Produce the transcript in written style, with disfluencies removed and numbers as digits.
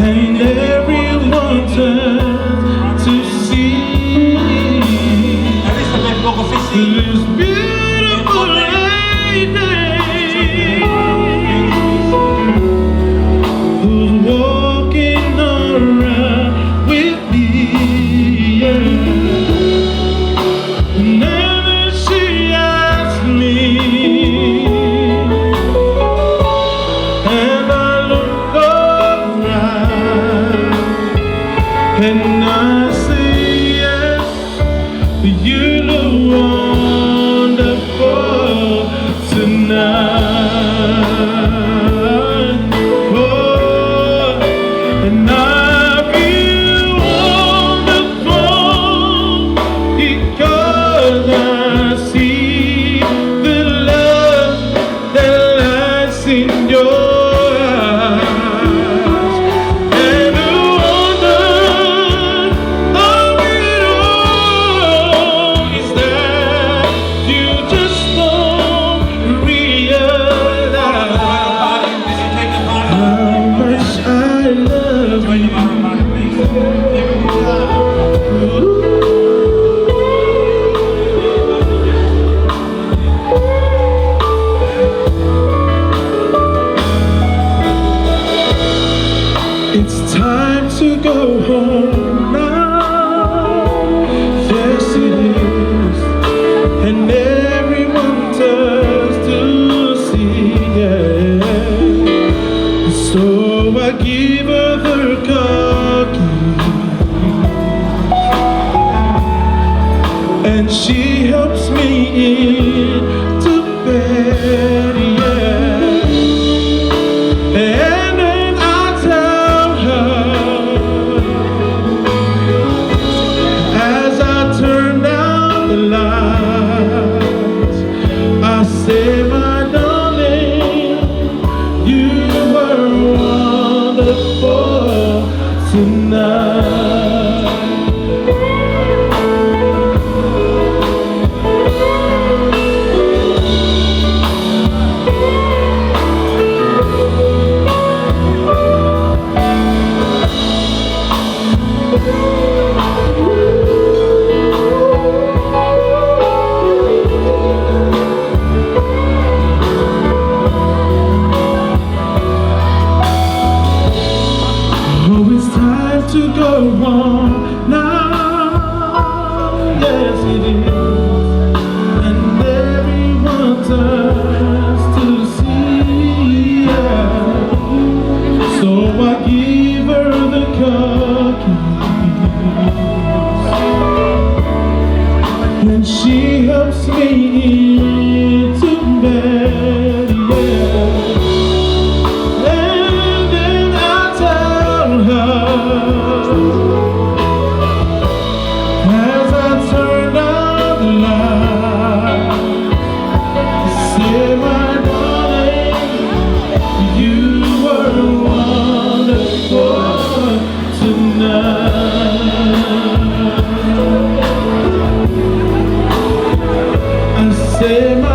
And everyone turns to see this beautiful lady who's walking around with me. Whenever she asks me, and I look around and I say yes, you look wonderful tonight. Oh, and I feel wonderful because I see the love that lies in your it's time to go home now. Yes, it is. And everyone turns to see, yeah. So I give her the car keys, and she helps me into bed, yeah. And then I tell her, as I turn down the lights, I say, my darling, you were wonderful tonight. Oh, it's time to go home now. Yes, it is. And everyone turns to see, yeah. So I give her the car keys, and she helps me into bed, yeah. And then I tell her, as I turn out the light, I say, my darling, you were wonderful tonight. I say, my